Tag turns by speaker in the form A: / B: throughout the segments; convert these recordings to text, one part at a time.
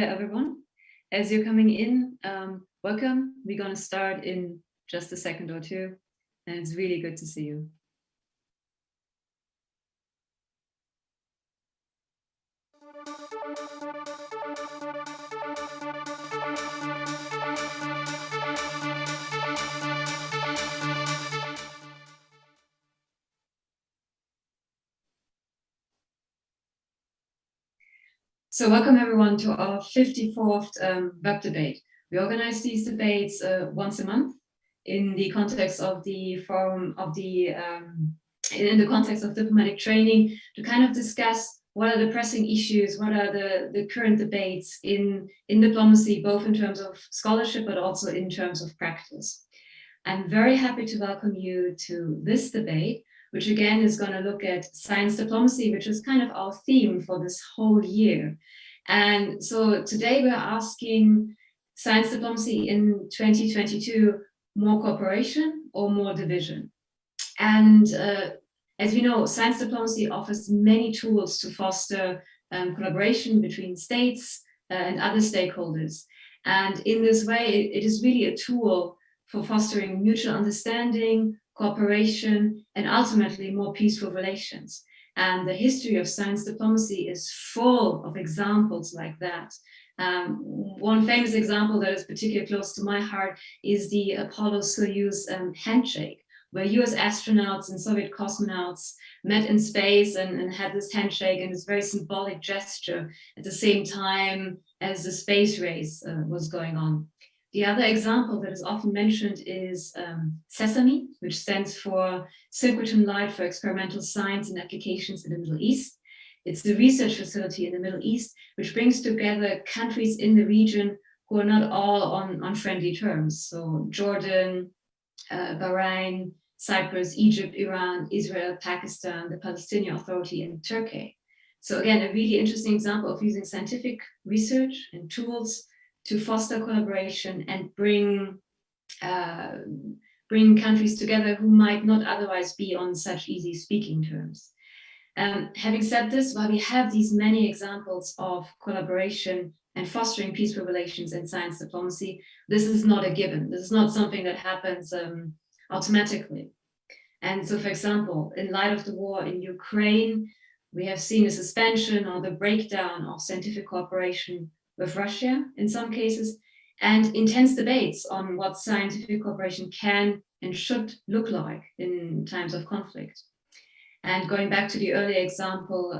A: everyone. As you're coming in, welcome. We're going to start in just a second or two, and it's really good to see you. So welcome everyone to our 54th web debate. We organize these debates once a month in the context of the forum of the in the context of diplomatic training, to kind of discuss what are the pressing issues, what are the current debates in diplomacy, both in terms of scholarship but also in terms of practice. I'm very happy to welcome you to this debate, which again is going to look at science diplomacy, which is kind of our theme for this whole year. And so today we're asking science diplomacy in 2022, more cooperation or more division? And as we know, science diplomacy offers many tools to foster collaboration between states and other stakeholders. And in this way, it is really a tool for fostering mutual understanding, cooperation, and ultimately more peaceful relations. And the history of science diplomacy is full of examples like that. One famous example that is particularly close to my heart is the Apollo-Soyuz handshake, where US astronauts and Soviet cosmonauts met in space and had this handshake and this very symbolic gesture at the same time as the space race was going on. The other example that is often mentioned is SESAME, which stands for Synchrotron-Light for Experimental Science and Applications in the Middle East. It's the research facility in the Middle East, which brings together countries in the region who are not all on friendly terms. So Jordan, Bahrain, Cyprus, Egypt, Iran, Israel, Pakistan, the Palestinian Authority, and Turkey. So again, a really interesting example of using scientific research and tools to foster collaboration and bring countries together who might not otherwise be on such easy speaking terms. Having said this, while we have these many examples of collaboration and fostering peaceful relations in science diplomacy, this is not a given. This is not something that happens automatically. And so, for example, in light of the war in Ukraine, we have seen a suspension or the breakdown of scientific cooperation with Russia in some cases, and intense debates on what scientific cooperation can and should look like in times of conflict. And going back to the earlier example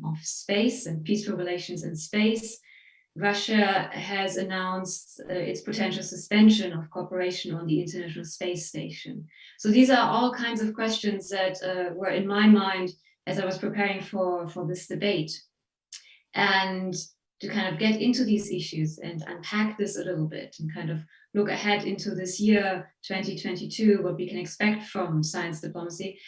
A: of space and peaceful relations in space, Russia has announced its potential suspension of cooperation on the International Space Station. So these are all kinds of questions that were in my mind as I was preparing for this debate. And to kind of get into these issues and unpack this a little bit and kind of look ahead into this year, 2022, what we can expect from science diplomacy,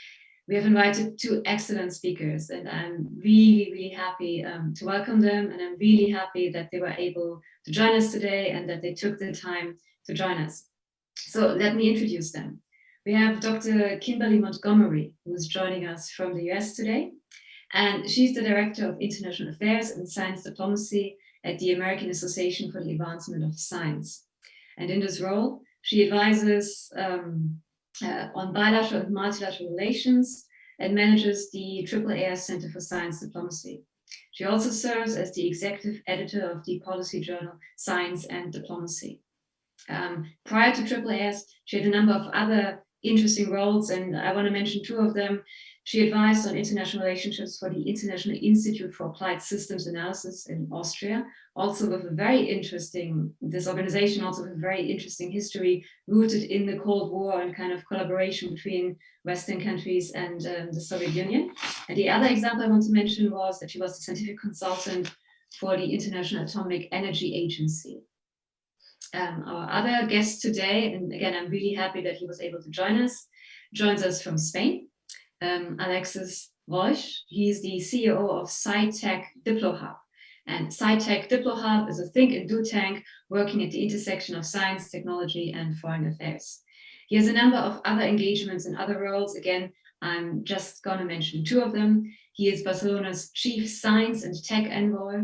A: we have invited two excellent speakers, and I'm really, really happy to welcome them. And I'm really happy that they were able to join us today and that they took the time to join us. So let me introduce them. We have Dr. Kimberly Montgomery, who is joining us from the US today. And she's the Director of International Affairs and Science Diplomacy at the American Association for the Advancement of Science. And in this role, she advises on bilateral and multilateral relations and manages the AAAS Center for Science Diplomacy. She also serves as the executive editor of the policy journal Science and Diplomacy. Prior to AAAS, she had a number of other interesting roles, and I want to mention two of them. She advised on international relationships for the International Institute for Applied Systems Analysis in Austria, also with a very interesting, this organization also with a very interesting history rooted in the Cold War and kind of collaboration between Western countries and the Soviet Union. And the other example I want to mention was that she was the scientific consultant for the International Atomic Energy Agency. Our other guest today, and again, I'm really happy that he was able to joins us from Spain. Alexis Walsh. He's the CEO of SciTech Diplo Hub. And SciTech Diplo Hub is a think and do tank working at the intersection of science, technology, and foreign affairs. He has a number of other engagements and other roles. Again, I'm just going to mention two of them. He is Barcelona's Chief Science and Tech Envoy.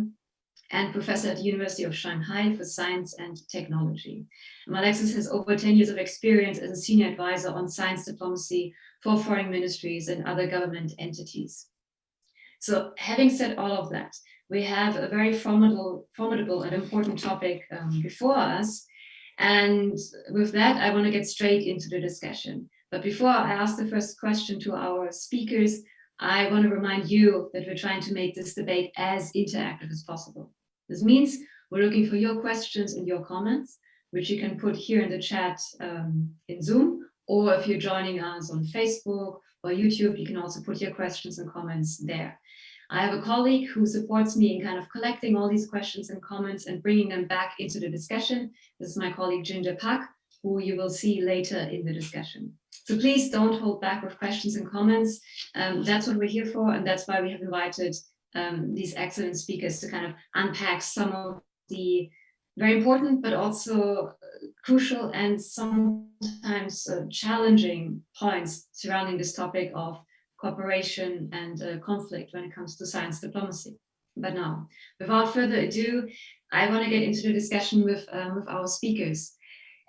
A: and professor at the University of Shanghai for Science and Technology. Alexis has over 10 years of experience as a senior advisor on science diplomacy for foreign ministries and other government entities. So having said all of that, we have a very formidable and important topic before us. And with that, I want to get straight into the discussion. But before I ask the first question to our speakers, I want to remind you that we're trying to make this debate as interactive as possible. This means we're looking for your questions and your comments, which you can put here in the chat in Zoom, or if you're joining us on Facebook or YouTube, you can also put your questions and comments there. I have a colleague who supports me in kind of collecting all these questions and comments and bringing them back into the discussion. This is my colleague Ginger Pak, who you will see later in the discussion. So please don't hold back with questions and comments. That's what we're here for, and that's why we have invited these excellent speakers to kind of unpack some of the very important but also crucial and sometimes challenging points surrounding this topic of cooperation and conflict when it comes to science diplomacy. But now, without further ado, I want to get into the discussion with our speakers.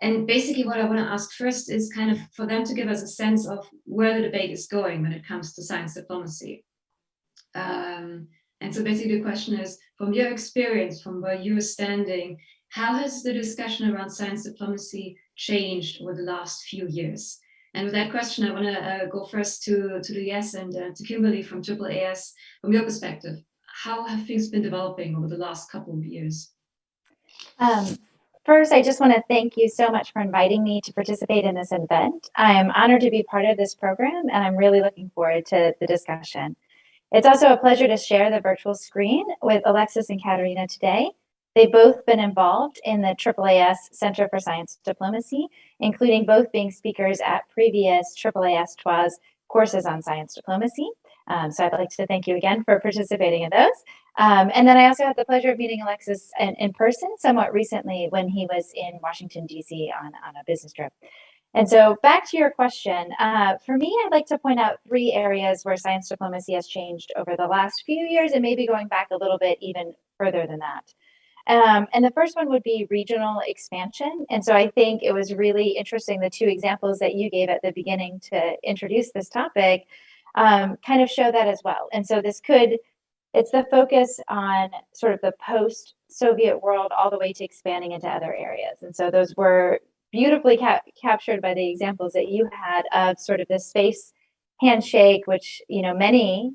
A: And basically what I want to ask first is kind of for them to give us a sense of where the debate is going when it comes to science diplomacy. And so basically the question is, from your experience, from where you're standing, how has the discussion around science diplomacy changed over the last few years? And with that question, I want to go first to Lies and to Kimberly from AAAS. From your perspective, how have things been developing over the last couple of years?
B: First, I just want to thank you so much for inviting me to participate in this event. I'm honored to be part of this program, and I'm really looking forward to the discussion. It's also a pleasure to share the virtual screen with Alexis and Katerina today. They've both been involved in the AAAS Center for Science Diplomacy, including both being speakers at previous AAAS TWAS courses on science diplomacy. So I'd like to thank you again for participating in those. And then I also had the pleasure of meeting Alexis in person somewhat recently when he was in Washington, D.C. on a business trip. And so back to your question, for me, I'd like to point out 3 areas where science diplomacy has changed over the last few years and maybe going back a little bit even further than that. And the first one would be regional expansion. And so I think it was really interesting, the 2 examples that you gave at the beginning to introduce this topic kind of show that as well. And so it's the focus on sort of the post-Soviet world all the way to expanding into other areas. And so those were beautifully captured by the examples that you had of sort of the space handshake, which, you know, many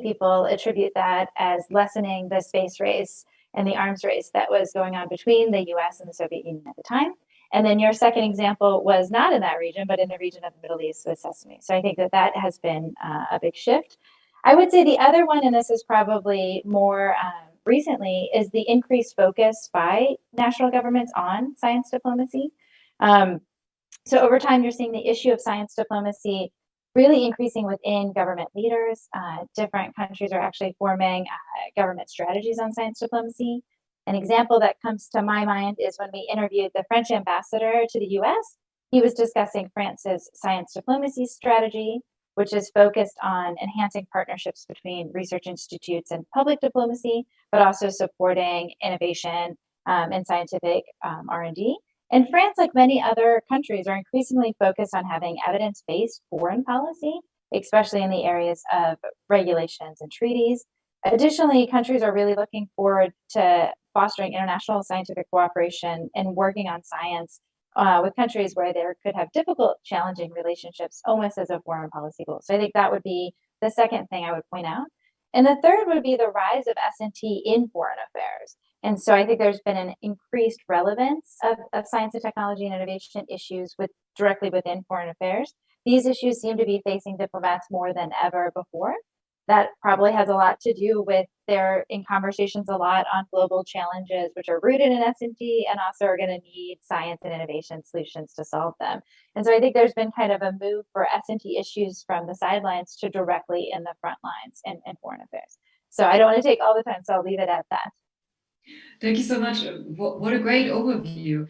B: people attribute that as lessening the space race and the arms race that was going on between the US and the Soviet Union at the time. And then your second example was not in that region, but in the region of the Middle East with SESAME. So I think that has been a big shift. I would say the other one, and this is probably more recently, is the increased focus by national governments on science diplomacy. So over time, you're seeing the issue of science diplomacy really increasing within government leaders. Different countries are actually forming government strategies on science diplomacy. An example that comes to my mind is when we interviewed the French ambassador to the US. He was discussing France's science diplomacy strategy, which is focused on enhancing partnerships between research institutes and public diplomacy, but also supporting innovation and scientific R&D. And France, like many other countries, are increasingly focused on having evidence-based foreign policy, especially in the areas of regulations and treaties. Additionally, countries are really looking forward to fostering international scientific cooperation and working on science with countries where there could have difficult, challenging relationships almost as a foreign policy goal. So I think that would be the second thing I would point out. And the third would be the rise of S&T in foreign affairs. And so I think there's been an increased relevance of science and technology and innovation issues directly within foreign affairs. These issues seem to be facing diplomats more than ever before. That probably has a lot to do with they're in conversations a lot on global challenges, which are rooted in S&T and also are going to need science and innovation solutions to solve them. And so I think there's been kind of a move for S&T issues from the sidelines to directly in the front lines in foreign affairs. So I don't want to take all the time, so I'll leave it at that.
A: Thank you so much. What a great overview.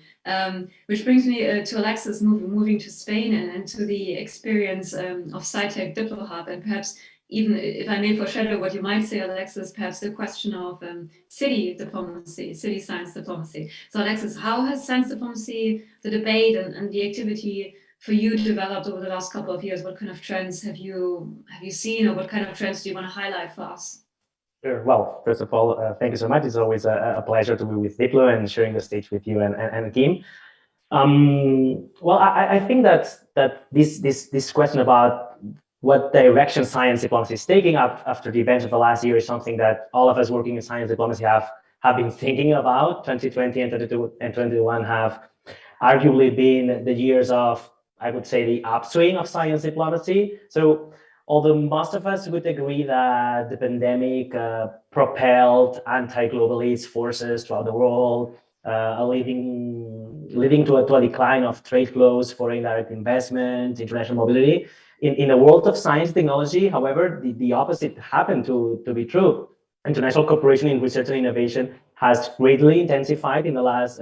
A: Which brings me to Alexis moving to Spain and to the experience of SciTech Diplo Hub. And perhaps even if I may foreshadow what you might say, Alexis, perhaps the question of city diplomacy, city science diplomacy. So Alexis, how has science diplomacy, the debate and the activity for you developed over the last couple of years? What kind of trends have you seen, or what kind of trends do you want to highlight for us?
C: Sure. Well, first of all, thank you so much. It's always a pleasure to be with Diplo and sharing the stage with you and the team. Well, I think that this question about what direction science diplomacy is taking up after the events of the last year is something that all of us working in science diplomacy have been thinking about. 2020 and 2021 have arguably been the years of, I would say, the upswing of science diplomacy. So although most of us would agree that the pandemic propelled anti-globalist forces throughout the world, leading to a decline of trade flows, foreign direct investment, international mobility. In the world of science technology, however, the opposite happened to be true. International cooperation in research and innovation has greatly intensified in the last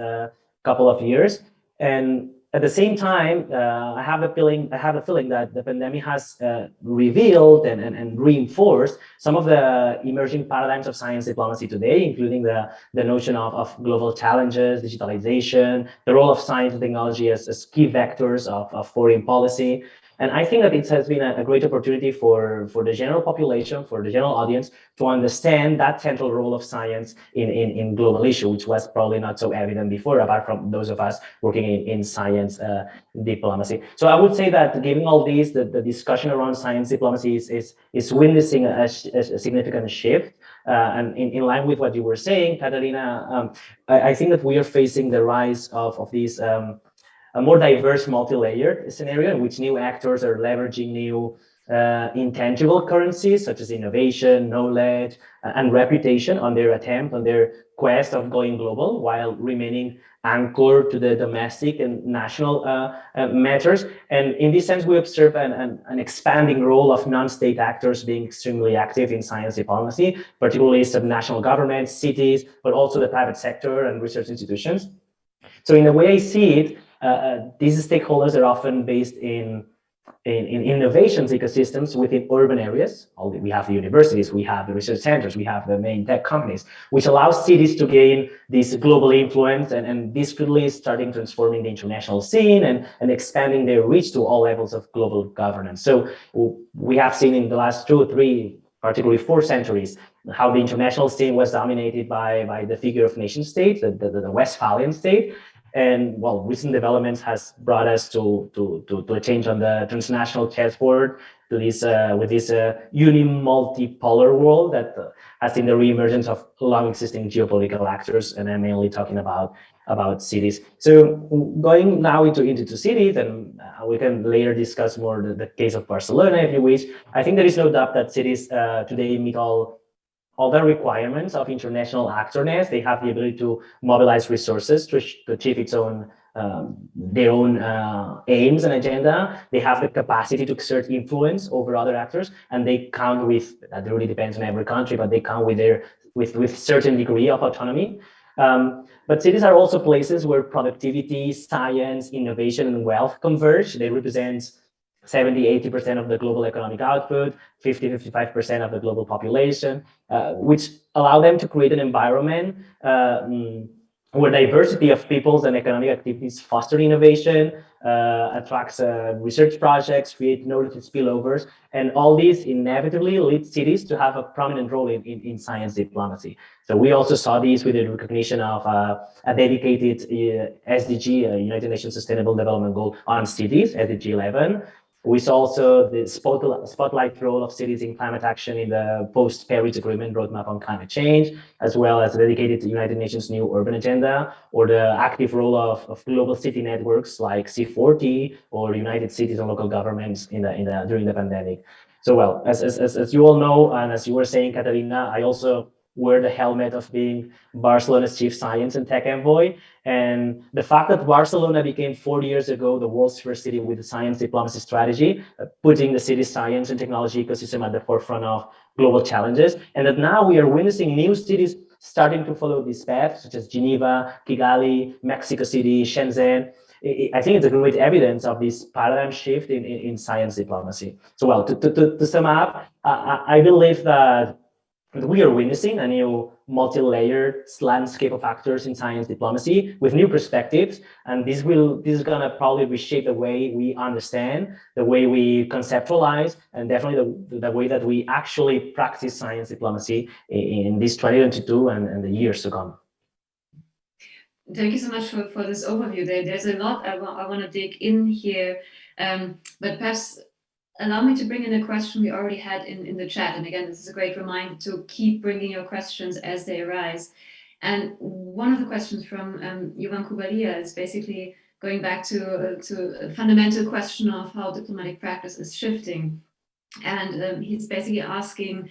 C: couple of years. And at the same time, I have a feeling that the pandemic has revealed and reinforced some of the emerging paradigms of science diplomacy today, including the notion of global challenges, digitalization, the role of science and technology as key vectors of foreign policy. And I think that it has been a great opportunity for the general population, for the general audience, to understand that central role of science in global issue, which was probably not so evident before, apart from those of us working in science diplomacy. So I would say that given all these, the discussion around science diplomacy is witnessing a significant shift. And in line with what you were saying, Catalina, I think that we are facing the rise of these a more diverse, multi-layered scenario in which new actors are leveraging new intangible currencies such as innovation, knowledge, and reputation on their quest of going global while remaining anchored to the domestic and national matters. And in this sense, we observe an expanding role of non-state actors being extremely active in science diplomacy, particularly subnational governments, cities, but also the private sector and research institutions. So in the way I see it, these stakeholders are often based in innovations ecosystems within urban areas. We have the universities, we have the research centers, we have the main tech companies, which allows cities to gain this global influence and discretely starting transforming the international scene and expanding their reach to all levels of global governance. So we have seen in the last 2 or 3, particularly 4 centuries, how the international scene was dominated by the figure of nation states, the Westphalian state. And well, recent developments has brought us to a change on the transnational chessboard to this with this multipolar world that has seen the reemergence of long existing geopolitical actors, and I'm mainly talking about cities. So going now into cities, and we can later discuss more the case of Barcelona if you wish. I think there is no doubt that cities today meet all the requirements of international actorness. They have the ability to mobilize resources to achieve their own aims and agenda. They have the capacity to exert influence over other actors, and they count with, that really depends on every country, but they count with certain degree of autonomy. But cities are also places where productivity, science, innovation, and wealth converge. They represent 70–80% of the global economic output, 50–55% of the global population, which allow them to create an environment where diversity of peoples and economic activities foster innovation, attracts research projects, create knowledge spillovers, and all these inevitably lead cities to have a prominent role in science diplomacy. So we also saw these with the recognition of a dedicated SDG, United Nations Sustainable Development Goal on cities, SDG 11. We saw also the spotlight role of cities in climate action in the post-Paris Agreement roadmap on climate change, as well as dedicated to United Nations new urban agenda, or the active role of global city networks like C40 or United Cities and local governments during the pandemic. So well, as you all know, and as you were saying, Catalina, I also wear the helmet of being Barcelona's chief science and tech envoy. And the fact that Barcelona became 40 years ago the world's first city with a science diplomacy strategy, putting the city's science and technology ecosystem at the forefront of global challenges, and that now we are witnessing new cities starting to follow this path, such as Geneva, Kigali, Mexico City, Shenzhen. I think it's a great evidence of this paradigm shift in science diplomacy. So, well, to sum up, I believe that we are witnessing a new multi-layered landscape of actors in science diplomacy with new perspectives, and this is gonna probably reshape the way we understand, the way we conceptualize, and definitely the way that we actually practice science diplomacy in this 2022 and the years to come.
A: Thank you so much for this overview. There's a lot I want to dig in here, but perhaps allow me to bring in a question we already had in the chat. And again, this is a great reminder to keep bringing your questions as they arise. And one of the questions from Ivan Kubalia is basically going back to a fundamental question of how diplomatic practice is shifting. And he's basically asking,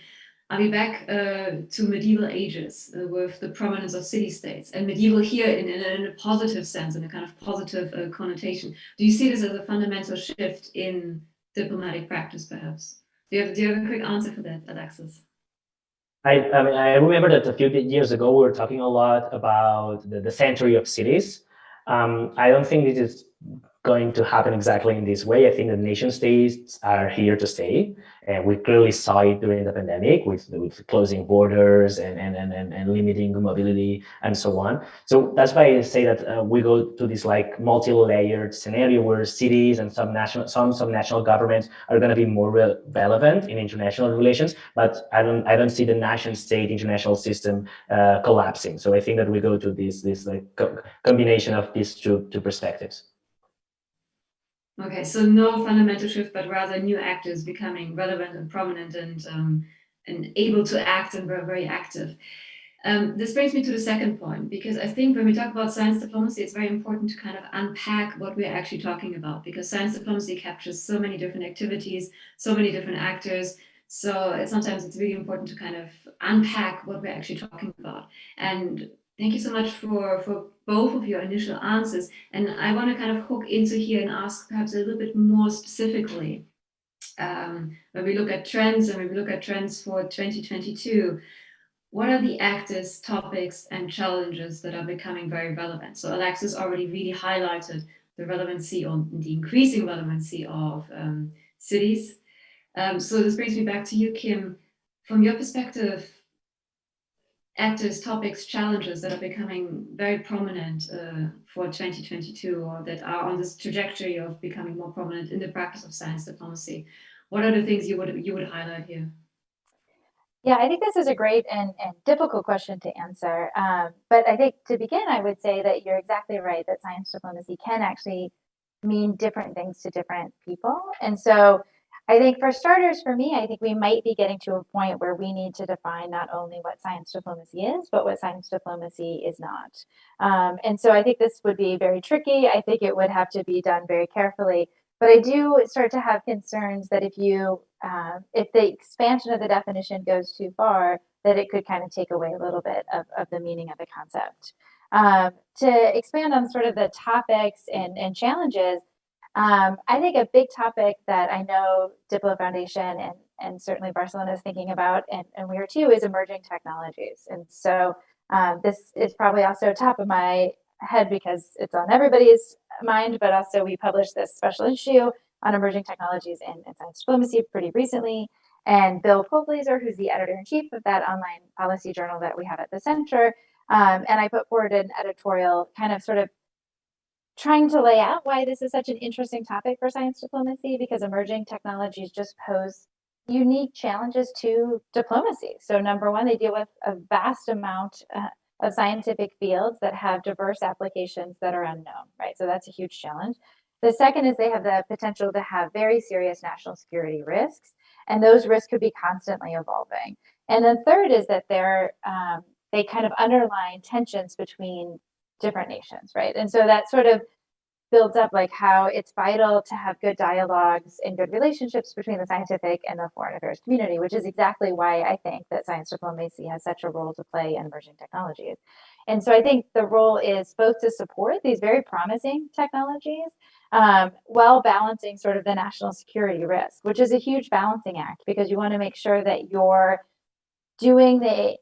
A: are we back to medieval ages with the prominence of city-states? And medieval here in a positive sense, in a kind of positive connotation. Do you see this as a fundamental shift in diplomatic practice, perhaps? Do you have a quick answer for that, Alexis?
C: I mean, I remember that a few years ago, we were talking a lot about the century of cities. I don't think this is going to happen exactly in this way. I think the nation states are here to stay. And we clearly saw it during the pandemic with closing borders and limiting mobility and so on. So that's why I say that we go to this like multi-layered scenario where cities and some national governments are going to be more relevant in international relations. But I don't see the nation state international system collapsing. So I think that we go to this like combination of these two perspectives.
A: Okay, so no fundamental shift, but rather new actors becoming relevant and prominent and able to act and very active. This brings me to the second point, because I think when we talk about science diplomacy, it's very important to kind of unpack what we're actually talking about, because science diplomacy captures so many different activities, so many different actors. So sometimes it's really important to kind of unpack what we're actually talking about. And thank you so much for both of your initial answers. And I want to kind of hook into here and ask perhaps a little bit more specifically. When we look at trends and when we look at trends for 2022, what are the actors, topics, and challenges that are becoming very relevant? So Alexis already really highlighted the relevancy or the increasing relevancy of cities. So this brings me back to you, Kim. From your perspective, actors, topics, challenges that are becoming very prominent for 2022 or that are on this trajectory of becoming more prominent in the practice of science diplomacy. What are the things you would highlight here?
B: Yeah, I think this is a great and difficult question to answer. But I think to begin, I would say that you're exactly right, that science diplomacy can actually mean different things to different people. And so I think for starters, for me, I think we might be getting to a point where we need to define not only what science diplomacy is, but what science diplomacy is not. And so I think this would be very tricky. I think it would have to be done very carefully. But I do start to have concerns that if the expansion of the definition goes too far, that it could kind of take away a little bit of the meaning of the concept. To expand on sort of the topics and challenges, I think a big topic that I know DiploFoundation and certainly Barcelona is thinking about, and we are too, is emerging technologies. And so this is probably also top of my head because it's on everybody's mind, but also we published this special issue on emerging technologies in science diplomacy pretty recently. And Bill Poblaser, who's the editor-in-chief of that online policy journal that we have at the center, and I put forward an editorial kind of sort of trying to lay out why this is such an interesting topic for science diplomacy, because emerging technologies just pose unique challenges to diplomacy. So number one, they deal with a vast amount of scientific fields that have diverse applications that are unknown, right? So that's a huge challenge. The second is they have the potential to have very serious national security risks, and those risks could be constantly evolving. And then third is that they kind of underline tensions between different nations, right? And so that sort of builds up like how it's vital to have good dialogues and good relationships between the scientific and the foreign affairs community, which is exactly why I think that science diplomacy has such a role to play in emerging technologies. And so I think the role is both to support these very promising technologies while balancing sort of the national security risk, which is a huge balancing act because you want to make sure that you're doing the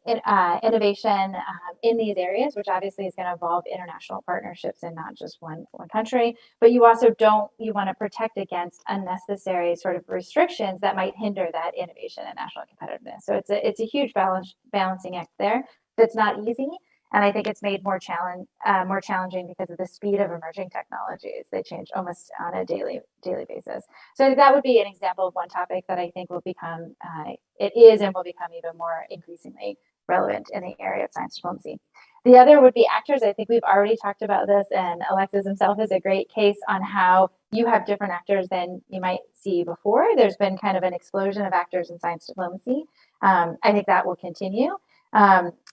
B: innovation in these areas, which obviously is going to involve international partnerships and not just one country. But you also you want to protect against unnecessary sort of restrictions that might hinder that innovation and national competitiveness. So it's a huge balancing act there. That's not easy. And I think it's made more challenging because of the speed of emerging technologies. They change almost on a daily basis. So that would be an example of one topic that I think will become, it is and will become even more increasingly relevant in the area of science diplomacy. The other would be actors. I think we've already talked about this, and Alexis himself is a great case on how you have different actors than you might see before. There's been kind of an explosion of actors in science diplomacy. I think that will continue.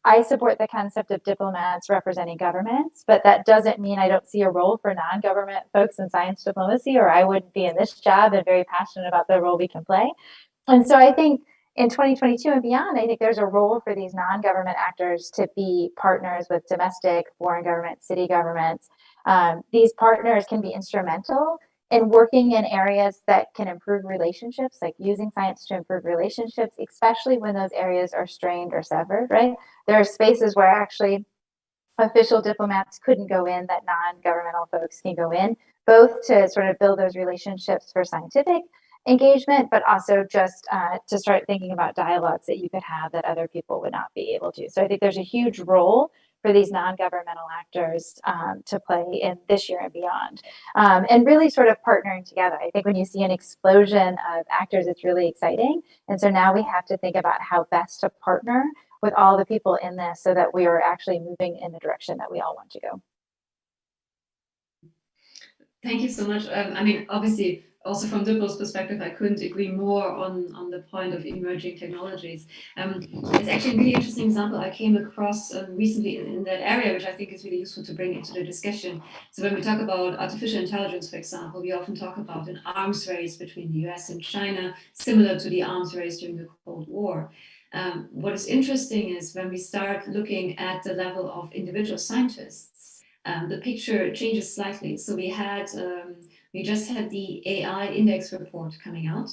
B: I support the concept of diplomats representing governments, but that doesn't mean I don't see a role for non-government folks in science diplomacy, or I wouldn't be in this job and very passionate about the role we can play. And so I think in 2022 and beyond, I think there's a role for these non-government actors to be partners with domestic, foreign governments, city governments. These partners can be instrumental in working in areas that can improve relationships, like using science to improve relationships, especially when those areas are strained or severed, right? There are spaces where actually official diplomats couldn't go in that non-governmental folks can go in, both to sort of build those relationships for scientific engagement, but also just to start thinking about dialogues that you could have that other people would not be able to. So I think there's a huge role for these non-governmental actors to play in this year and beyond, and really sort of partnering together. I think when you see an explosion of actors, it's really exciting. And so now we have to think about how best to partner with all the people in this so that we are actually moving in the direction that we all want to go.
A: Thank you so much. I mean, obviously, also from Diplo's perspective, I couldn't agree more on the point of emerging technologies. It's actually a really interesting example I came across recently in that area, which I think is really useful to bring into the discussion. So when we talk about artificial intelligence, for example, we often talk about an arms race between the US and China, similar to the arms race during the Cold War. What is interesting is when we start looking at the level of individual scientists, the picture changes slightly. So we just had the AI index report coming out.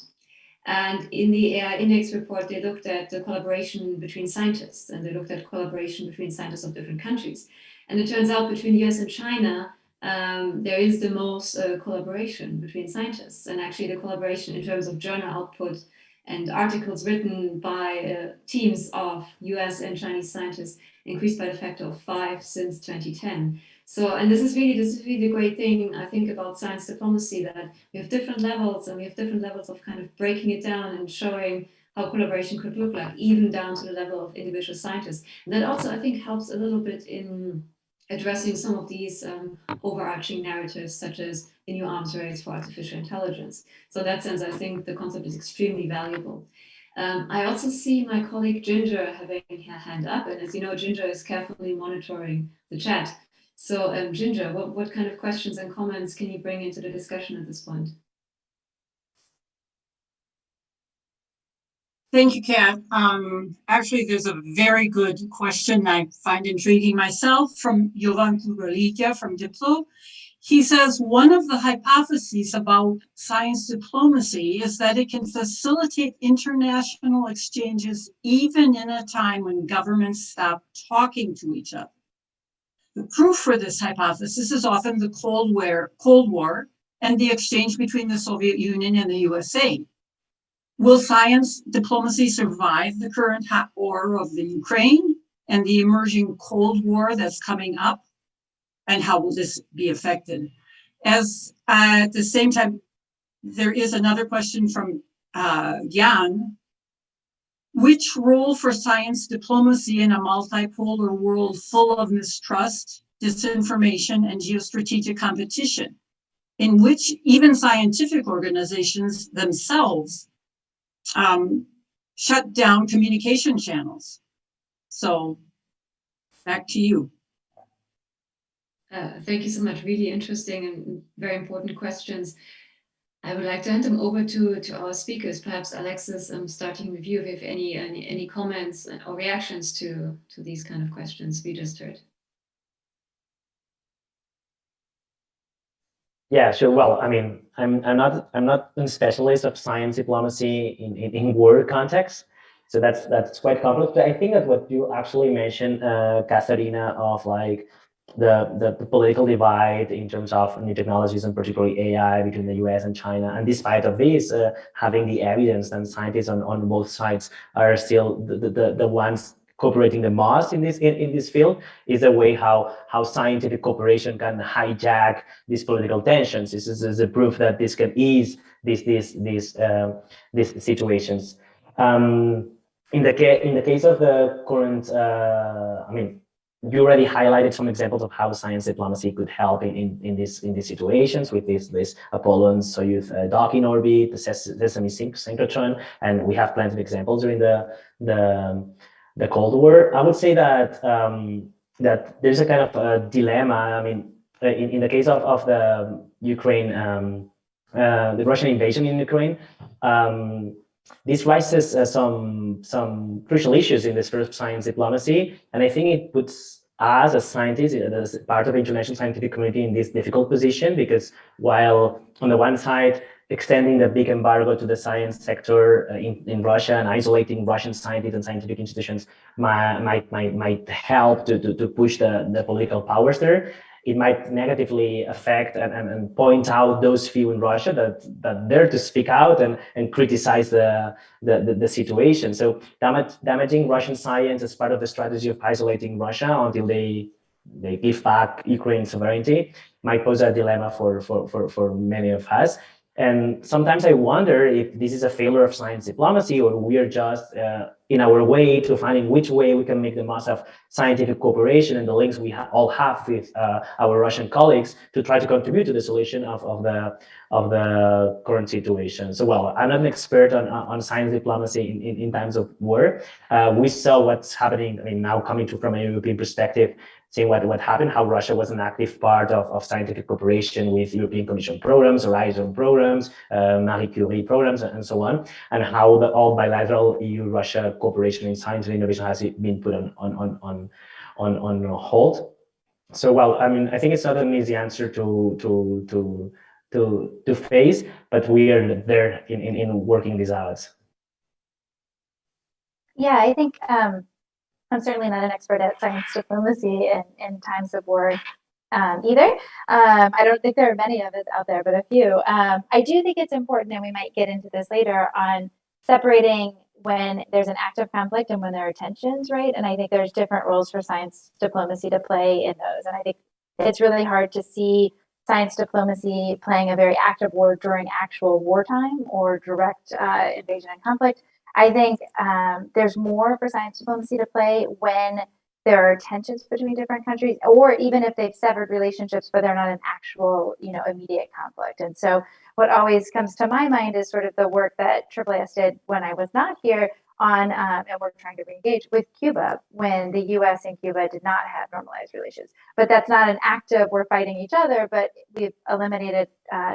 A: And in the AI index report, they looked at the collaboration between scientists, and they looked at collaboration between scientists of different countries. And it turns out between the US and China, there is the most collaboration between scientists. And actually the collaboration in terms of journal output and articles written by teams of US and Chinese scientists increased by the factor of 5 since 2010. So, and this is really the great thing, I think, about science diplomacy, that we have different levels, and we have different levels of kind of breaking it down and showing how collaboration could look like, even down to the level of individual scientists. And that also, I think, helps a little bit in addressing some of these overarching narratives, such as the new arms race for artificial intelligence. So in that sense, I think the concept is extremely valuable. I also see my colleague Ginger having her hand up, and as you know, Ginger is carefully monitoring the chat. So Ginger, what kind of questions and comments can you bring into the discussion at this point?
D: Thank you, Kat. Actually, there's a very good question I find intriguing myself from Jovan Kubralikia from Diplo. He says, one of the hypotheses about science diplomacy is that it can facilitate international exchanges even in a time when governments stop talking to each other. The proof for this hypothesis is often the Cold War and the exchange between the Soviet Union and the USA. Will science diplomacy survive the current hot war of the Ukraine and the emerging Cold War that's coming up? And how will this be affected? As at the same time, there is another question from Jan. Which role for science diplomacy in a multipolar world full of mistrust, disinformation, and geostrategic competition, in which even scientific organizations themselves shut down communication channels? So back to you.
A: Thank you so much. Really interesting and very important questions. I would like to hand them over to our speakers. Perhaps Alexis, starting with you, if you have any comments or reactions to these kind of questions we just heard.
C: Yeah, sure. Well, I mean, I'm not a specialist of science diplomacy in war context, So that's quite complex. But I think that what you actually mentioned, Katharina, of like the political divide in terms of new technologies and particularly AI between the US and China. And despite of this, having the evidence that scientists on both sides are still the ones cooperating the most in this field is a way how scientific cooperation can hijack these political tensions. This is a proof that this can ease these situations. In the case of the current, I mean, you already highlighted some examples of how science diplomacy could help in these situations with this Apollo and Soyuz dock in orbit, the SESAME synchrotron, and we have plenty of examples during the Cold War. I would say that that there's a kind of a dilemma. I mean, in the case of the Ukraine, the Russian invasion in Ukraine. This raises some crucial issues in the sphere of science diplomacy, and I think it puts us as scientists, as part of the international scientific community, in this difficult position, because while on the one side extending the big embargo to the science sector in Russia and isolating Russian scientists and scientific institutions might help to push the political powers there, it might negatively affect and point out those few in Russia that dare to speak out and criticize the situation. So damaging Russian science as part of the strategy of isolating Russia until they give back Ukraine's sovereignty might pose a dilemma for many of us. And sometimes I wonder if this is a failure of science diplomacy, or we are just in our way to finding which way we can make the most of scientific cooperation and the links we all have with our Russian colleagues to try to contribute to the solution of the current situation. So, well, I'm not an expert on science diplomacy in times of war. We saw what's happening. I mean, now coming from a European perspective, seeing what happened, how Russia was an active part of scientific cooperation with European Commission programs, Horizon programs, Marie Curie programs, and so on, and how all bilateral EU-Russia cooperation in science and innovation has been put on hold. So, well, I mean, I think it's not an easy answer to face, but we are there in working this out.
B: Yeah, I think I'm certainly not an expert at science diplomacy in times of war either. I don't think there are many of us out there, but a few. I do think it's important, and we might get into this later, on separating when there's an active conflict and when there are tensions, right? And I think there's different roles for science diplomacy to play in those. And I think it's really hard to see science diplomacy playing a very active role during actual wartime or direct invasion and conflict. I think there's more for science diplomacy to play when there are tensions between different countries, or even if they've severed relationships, but they're not an actual, immediate conflict. And so what always comes to my mind is sort of the work that AAAS did when I was not here on, and we're trying to re-engage with Cuba when the US and Cuba did not have normalized relations. But that's not an active, we're fighting each other, but we've eliminated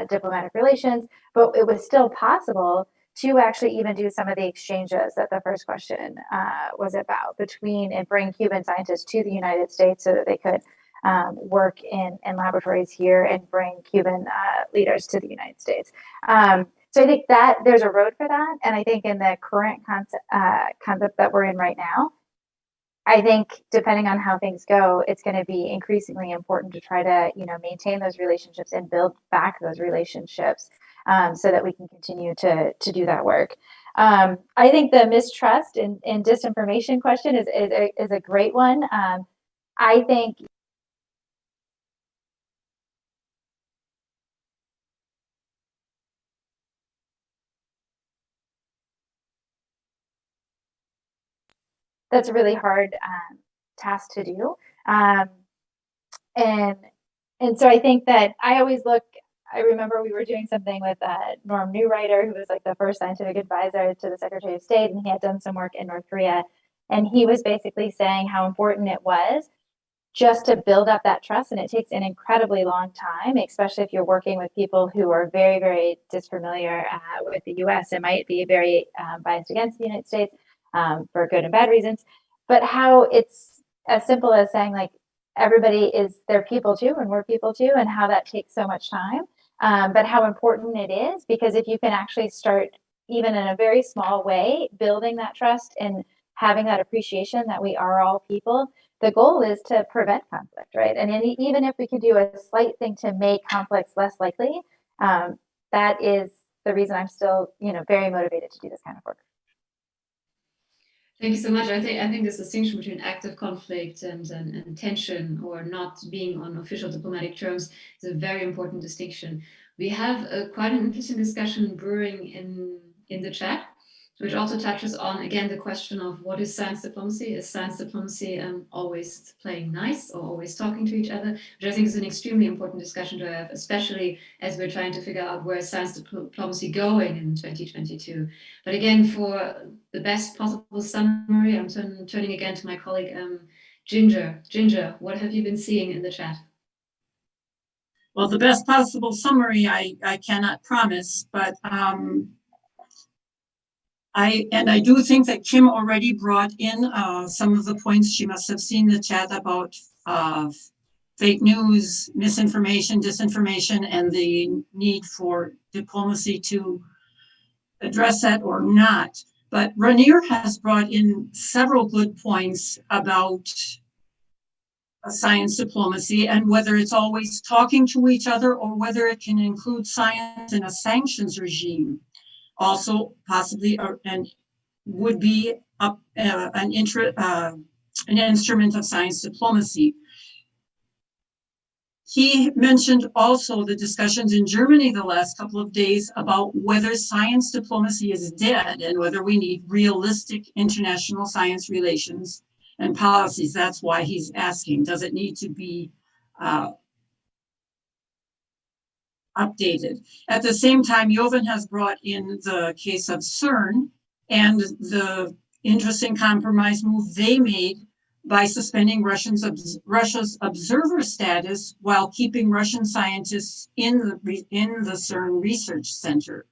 B: diplomatic relations, but it was still possible to actually even do some of the exchanges that the first question was about between, and bring Cuban scientists to the United States so that they could work in laboratories here and bring Cuban leaders to the United States. So I think that there's a road for that. And I think in the current concept that we're in right now, I think depending on how things go, it's going to be increasingly important to try to, maintain those relationships and build back those relationships so that we can continue to do that work. I think the mistrust and disinformation question is a great one. I think that's a really hard task to do. And so I think that I always look, I remember we were doing something with Norm Newreiter, who was like the first scientific advisor to the Secretary of State, and he had done some work in North Korea. And he was basically saying how important it was just to build up that trust. And it takes an incredibly long time, especially if you're working with people who are very, very disfamiliar with the US and might be very biased against the United States for good and bad reasons. But how it's as simple as saying, like, everybody is their people too, and we're people too, and how that takes so much time. But how important it is, because if you can actually start, even in a very small way, building that trust and having that appreciation that we are all people. The goal is to prevent conflict, right? And even if we can do a slight thing to make conflicts less likely, that is the reason I'm still, very motivated to do this kind of work.
A: Thank you so much. I think this distinction between active conflict and tension or not being on official diplomatic terms is a very important distinction. We have quite an interesting discussion brewing in the chat, which also touches on, again, the question of what is science diplomacy? Is science diplomacy always playing nice or always talking to each other? Which I think is an extremely important discussion to have, especially as we're trying to figure out where is science diplomacy going in 2022. But again, for the best possible summary, I'm turning again to my colleague, Ginger. Ginger, what have you been seeing in the chat?
D: Well, the best possible summary, I cannot promise, but I do think that Kim already brought in some of the points. She must have seen the chat about fake news, misinformation, disinformation, and the need for diplomacy to address that or not. But Rainier has brought in several good points about science diplomacy and whether it's always talking to each other or whether it can include science in a sanctions regime. Also, possibly, and would be an instrument of science diplomacy. He mentioned also the discussions in Germany the last couple of days about whether science diplomacy is dead and whether we need realistic international science relations and policies. That's why he's asking, does it need to be updated? At the same time, Jovan has brought in the case of CERN and the interesting compromise move they made by suspending Russia's observer status while keeping Russian scientists in the CERN research center.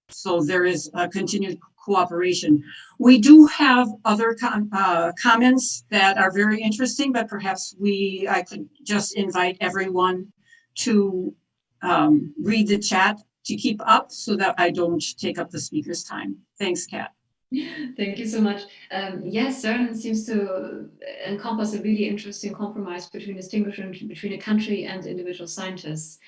D: So there is a continued cooperation. We do have other comments that are very interesting, but perhaps I could just invite everyone to read the chat to keep up so that I don't take up the speaker's time. Thanks, Kat.
A: Thank you so much. Yes, CERN seems to encompass a really interesting compromise distinguishing between a country and individual scientists.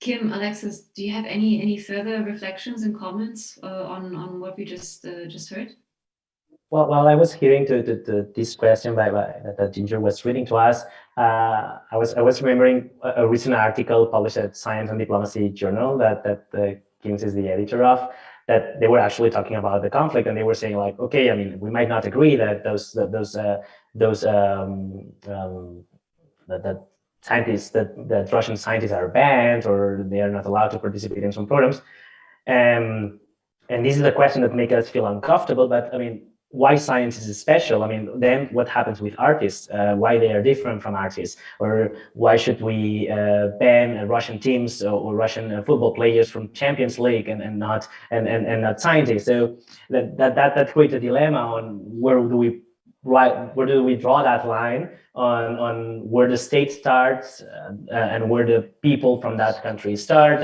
A: Kim, Alexis, do you have any further reflections and comments on what we just heard?
C: Well, I was hearing this question that Ginger was reading to us. I was remembering a recent article published at Science and Diplomacy Journal that Kim is the editor of, that they were actually talking about the conflict, and they were saying like, okay, I mean, we might not agree that that Russian scientists are banned or they are not allowed to participate in some programs, and this is a question that makes us feel uncomfortable. But I mean, why science is special? I mean, then what happens with artists? Why they are different from artists? Or why should we ban Russian teams or Russian football players from Champions League and not scientists? So that creates a dilemma on where do we draw that line on where the state starts and where the people from that country start.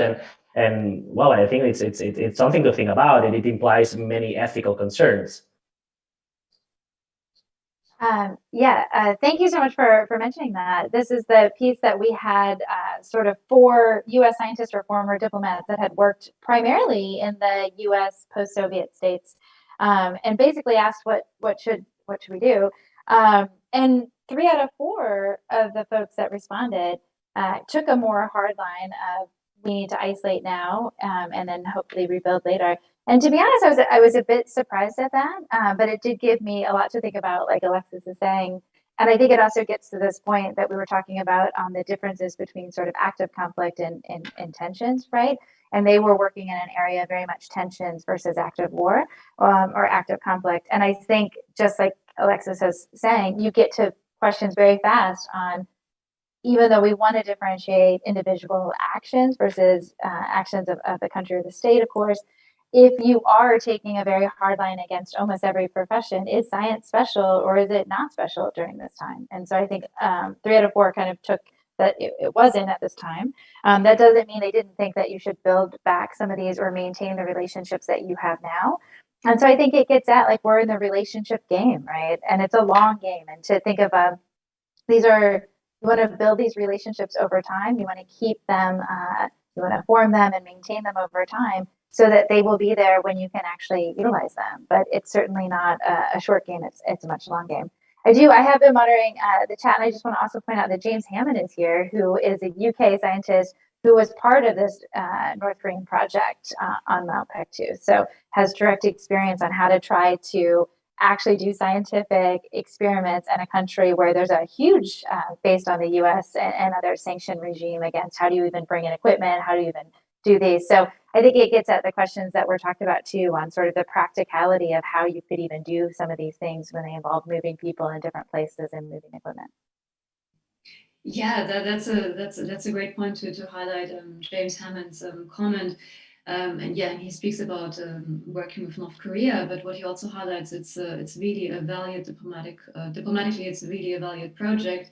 C: And well, I think it's something to think about. It implies many ethical concerns.
B: Thank you so much for mentioning that. This is the piece that we had sort of 4 U.S. scientists or former diplomats that had worked primarily in the U.S. post-Soviet states, and basically asked what should we do? And 3 out of 4 of the folks that responded took a more hard line of we need to isolate now and then hopefully rebuild later. And to be honest, I was a bit surprised at that, but it did give me a lot to think about, like Alexis is saying. And I think it also gets to this point that we were talking about on the differences between sort of active conflict and tensions, right? And they were working in an area very much tensions versus active war or active conflict. And I think just like Alexis was saying, you get to questions very fast on, even though we want to differentiate individual actions versus actions of the country or the state, of course, if you are taking a very hard line against almost every profession, is science special or is it not special during this time? And so I think 3 out of 4 kind of took that it wasn't at this time. That doesn't mean they didn't think that you should build back some of these or maintain the relationships that you have now. And so I think it gets at like we're in the relationship game, right? And it's a long game. And to think of these are, you want to build these relationships over time. You want to keep them, you want to form them and maintain them over time so that they will be there when you can actually utilize them. But it's certainly not a short game. It's a much long game. I have been monitoring the chat, and I just want to also point out that James Hammond is here, who is a UK scientist who was part of this North Korean project on Mount Pektu. So has direct experience on how to try to actually do scientific experiments in a country where there's a huge, based on the US and other sanction regime against how do you even bring in equipment, how do you even do these. So I think it gets at the questions that were talked about too on sort of the practicality of how you could even do some of these things when they involve moving people in different places and moving equipment.
A: Yeah, that's a great point to highlight James Hammond's comment. And yeah, he speaks about working with North Korea, but what he also highlights, it's really a valued diplomatically, it's really a valued project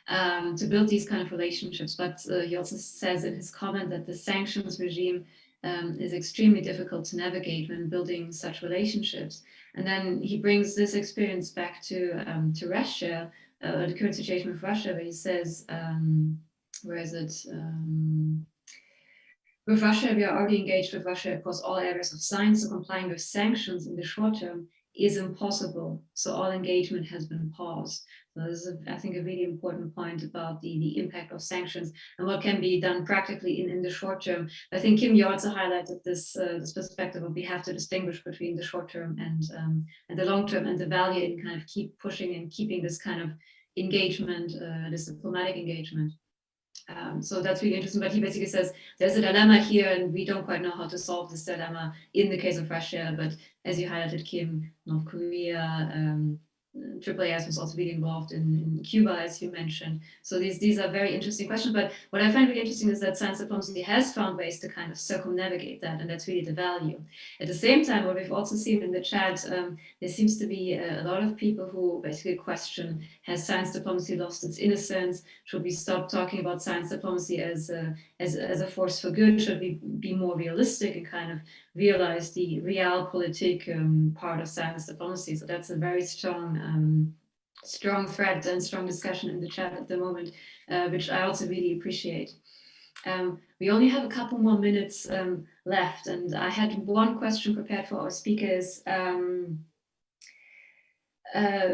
A: to build these kind of relationships. But he also says in his comment that the sanctions regime is extremely difficult to navigate when building such relationships. And then he brings this experience back to Russia, the current situation with Russia, where he says, where is it? With Russia, we are already engaged with Russia across all areas of science, so complying with sanctions in the short term is impossible. So all engagement has been paused. So this is, I think, a really important point about the impact of sanctions and what can be done practically in the short term. I think, Kim, you also highlighted this perspective of we have to distinguish between the short term and the long term, and the value in kind of keep pushing and keeping this kind of engagement, this diplomatic engagement. So that's really interesting. But he basically says there's a dilemma here, and we don't quite know how to solve this dilemma in the case of Russia. But as you highlighted, Kim, North Korea, AAAS was also really involved in Cuba, as you mentioned. So these are very interesting questions. But what I find really interesting is that science diplomacy has found ways to kind of circumnavigate that, and that's really the value. At the same time, what we've also seen in the chat, there seems to be a lot of people who basically question: has science diplomacy lost its innocence? Should we stop talking about science diplomacy as a force for good? Should we be more realistic and kind of realize the realpolitik part of science diplomacy? So that's a very strong thread and strong discussion in the chat at the moment, which I also really appreciate. We only have a couple more minutes left, and I had one question prepared for our speakers,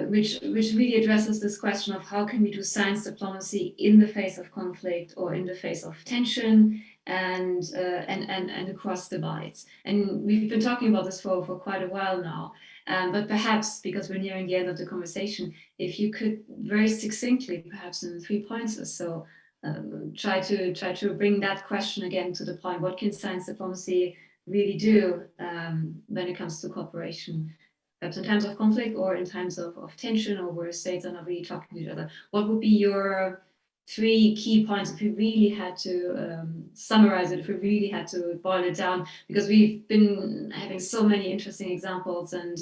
A: which really addresses this question of how can we do science diplomacy in the face of conflict or in the face of tension and across divides. And we've been talking about this for quite a while now, but perhaps because we're nearing the end of the conversation, if you could very succinctly, perhaps in 3 points or so, try to bring that question again to the point: what can science diplomacy really do when it comes to cooperation? Perhaps in times of conflict or in times of tension, or where states are not really talking to each other. What would be your 3 key points if we really had to summarize it, if we really had to boil it down? Because we've been having so many interesting examples and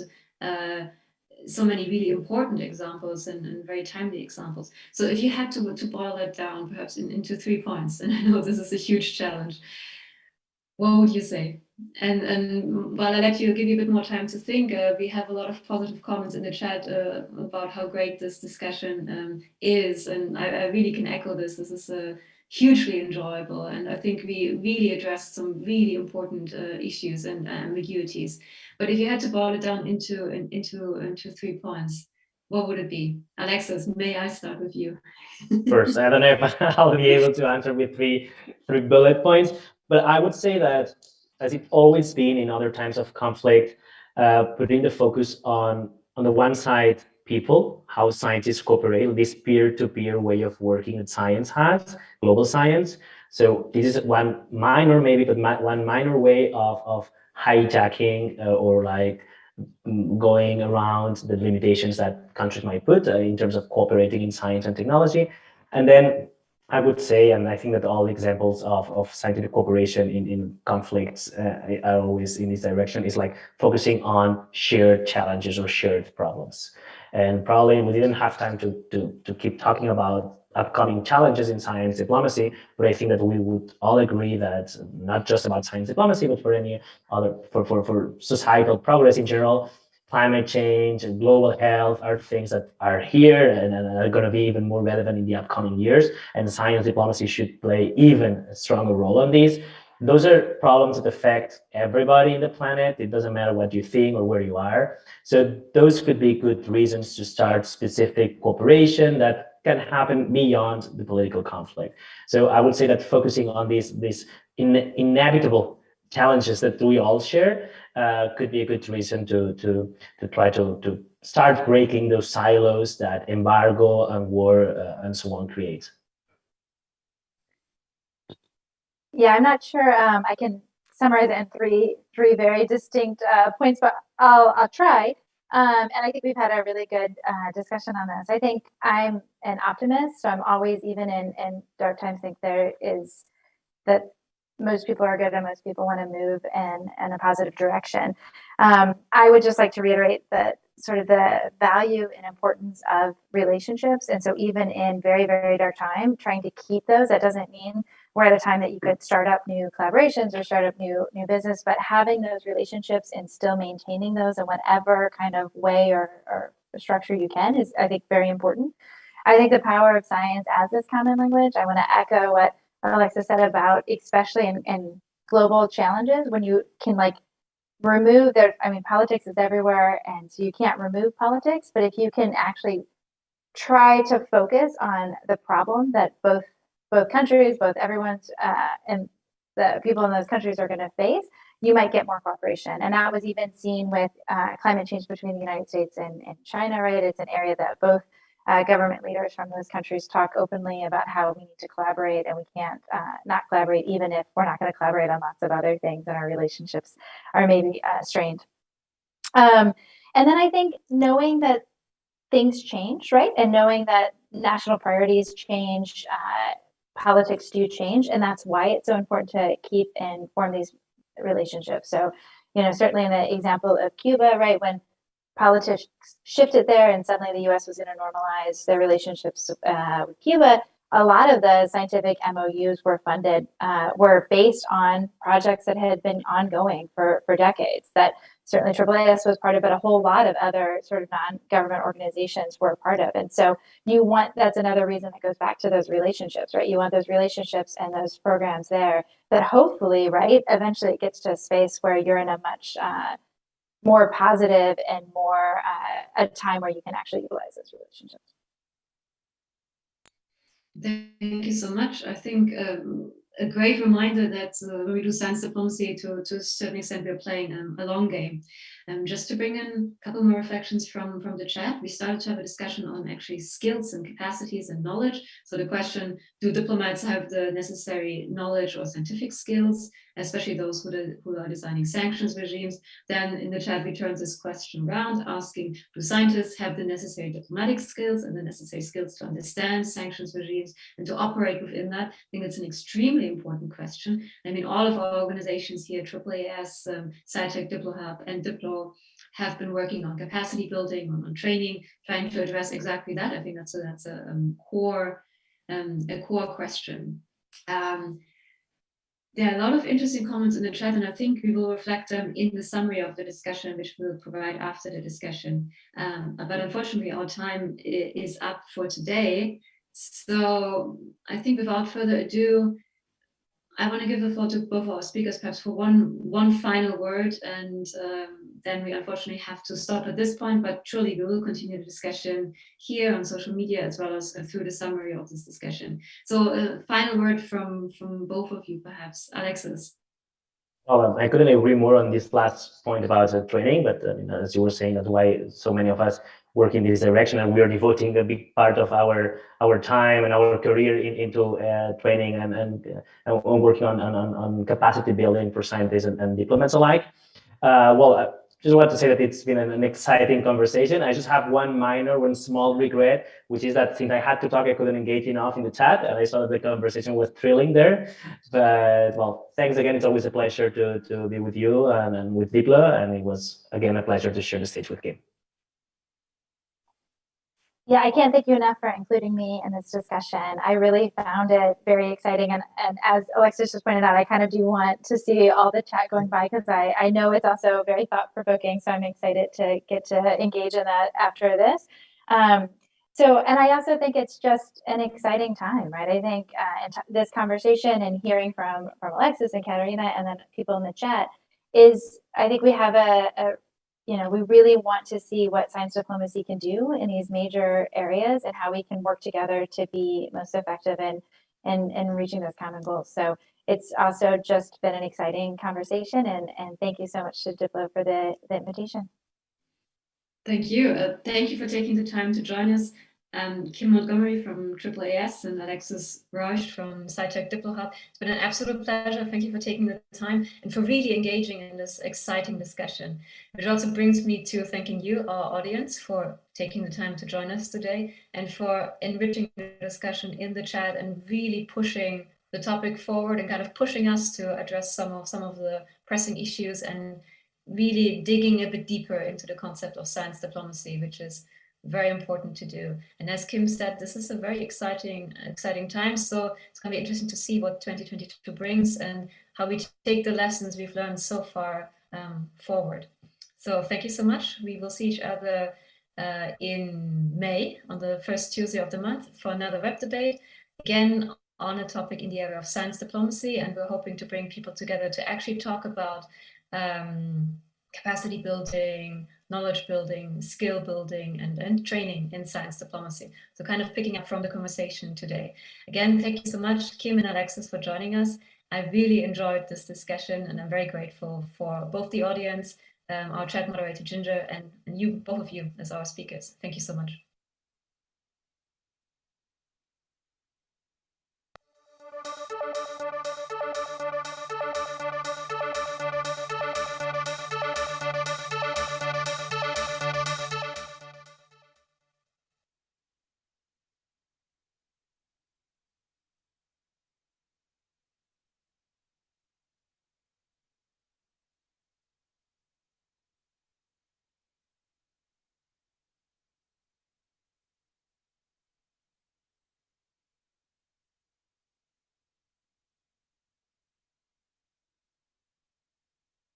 A: so many really important examples and very timely examples. So if you had to boil that down perhaps into 3 points, and I know this is a huge challenge, what would you say? And while I let you give you a bit more time to think, we have a lot of positive comments in the chat about how great this discussion is, and I really can echo this. This is hugely enjoyable, and I think we really addressed some really important issues and ambiguities. But if you had to boil it down into 3 points, what would it be? Alexis, may I start with you?
C: First, I don't know if I'll be able to answer with three bullet points, but I would say that, as it's always been in other times of conflict, putting the focus on the one side, people, how scientists cooperate, this peer-to-peer way of working that science has, global science. So this is one minor, maybe, but one minor way of hijacking or like going around the limitations that countries might put in terms of cooperating in science and technology. And then I would say, and I think that all examples of scientific cooperation in conflicts are always in this direction, is like focusing on shared challenges or shared problems. And probably we didn't have time to keep talking about upcoming challenges in science diplomacy, but I think that we would all agree that not just about science diplomacy, but for any other, for societal progress in general, climate change and global health are things that are here and are going to be even more relevant in the upcoming years, and science diplomacy should play even a stronger role on these. Those are problems that affect everybody in the planet. It doesn't matter what you think or where you are. So those could be good reasons to start specific cooperation that can happen beyond the political conflict. So I would say that focusing on these inevitable challenges that we all share could be a good reason to try to start breaking those silos that embargo and war and so on create.
B: Yeah, I'm not sure I can summarize it in three very distinct points, but I'll try. And I think we've had a really good discussion on this. I think I'm an optimist, so I'm always, even in dark times, think there is that most people are good and most people want to move in a positive direction. I would just like to reiterate that sort of the value and importance of relationships. And so even in very, very dark time, trying to keep those, that doesn't mean we're at a time that you could start up new collaborations or start up new business, but having those relationships and still maintaining those in whatever kind of way or structure you can is, I think, very important. I think the power of science as this common language, I want to echo what Alexis said about, especially in global challenges, when you can remove politics is everywhere, and so you can't remove politics, but if you can actually try to focus on the problem that both countries, everyone's and the people in those countries are going to face, you might get more cooperation. And that was even seen with climate change between the United States and China, right? It's an area that both government leaders from those countries talk openly about how we need to collaborate, and we can't not collaborate, even if we're not going to collaborate on lots of other things and our relationships are maybe strained. And then I think knowing that things change, right? And knowing that national priorities change, politics do change, and that's why it's so important to keep and form these relationships. So, certainly in the example of Cuba, right, when politics shifted there and suddenly the US was going to normalize their relationships with Cuba, a lot of the scientific MOUs were funded, were based on projects that had been ongoing for decades, that certainly AAAS was part of, but a whole lot of other sort of non-government organizations were a part of. And so that's another reason that goes back to those relationships, right? You want those relationships and those programs there that hopefully, right, eventually it gets to a space where you're in a much more positive and more a time where you can actually utilize those relationships.
A: Thank you so much. I think a great reminder that when we do science diplomacy, to a certain extent, we're playing a long game. Just to bring in a couple more reflections from the chat, we started to have a discussion on actually skills and capacities and knowledge. So the question, do diplomats have the necessary knowledge or scientific skills, especially those who are designing sanctions regimes? Then in the chat, we turned this question around, asking, do scientists have the necessary diplomatic skills and the necessary skills to understand sanctions regimes and to operate within that? I think it's an extremely important question. I mean, all of our organizations here, AAAS, SciTech, DiploHub, and Diplo, have been working on capacity building, on training, trying to address exactly that. I think that's a core question. There are a lot of interesting comments in the chat, and I think we will reflect them in the summary of the discussion, which we'll provide after the discussion. But unfortunately, our time is up for today. So I think without further ado, I want to give the floor to both our speakers, perhaps for one final word, and then we unfortunately have to stop at this point, but surely we will continue the discussion here on social media as well as through the summary of this discussion. So a final word from both of you, perhaps. Alexis.
C: Well, I couldn't agree more on this last point about training, but as you were saying, that's why so many of us work in this direction, and we are devoting a big part of our time and our career into training and working on capacity building for scientists and diplomats alike. Well, just want to say that it's been an exciting conversation. I just have one small regret, which is that since I had to talk, I couldn't engage enough in the chat, and I saw that the conversation was thrilling there. But well, thanks again. It's always a pleasure to be with you and with Diplo, and it was again a pleasure to share the stage with Kim.
B: Yeah, I can't thank you enough for including me in this discussion. I really found it very exciting. And as Alexis just pointed out, I kind of do want to see all the chat going by because I know it's also very thought provoking. So I'm excited to get to engage in that after this. And I also think it's just an exciting time, right? I think this conversation and hearing from Alexis and Katerina and then people in the chat is, I think we have we really want to see what science diplomacy can do in these major areas and how we can work together to be most effective in reaching those common goals. So it's also just been an exciting conversation, and thank you so much to Diplo for the invitation.
A: Thank you. Thank you for taking the time to join us. Kim Montgomery from AAAS and Alexis Walsh from SciTech Diplo Hub. It's been an absolute pleasure. Thank you for taking the time and for really engaging in this exciting discussion. Which also brings me to thanking you, our audience, for taking the time to join us today and for enriching the discussion in the chat and really pushing the topic forward and kind of pushing us to address some of the pressing issues and really digging a bit deeper into the concept of science diplomacy, which is very important to do. And as Kim said, this is a very exciting time. So it's going to be interesting to see what 2022 brings and how we take the lessons we've learned so far forward. So thank you so much. We will see each other in May on the first Tuesday of the month for another web debate, again on a topic in the area of science diplomacy. And we're hoping to bring people together to actually talk about capacity building, knowledge building, skill building, and training in science diplomacy. So kind of picking up from the conversation today. Again, thank you so much, Kim and Alexis, for joining us. I really enjoyed this discussion, and I'm very grateful for both the audience, our chat moderator, Ginger, and you, both of you, as our speakers. Thank you so much.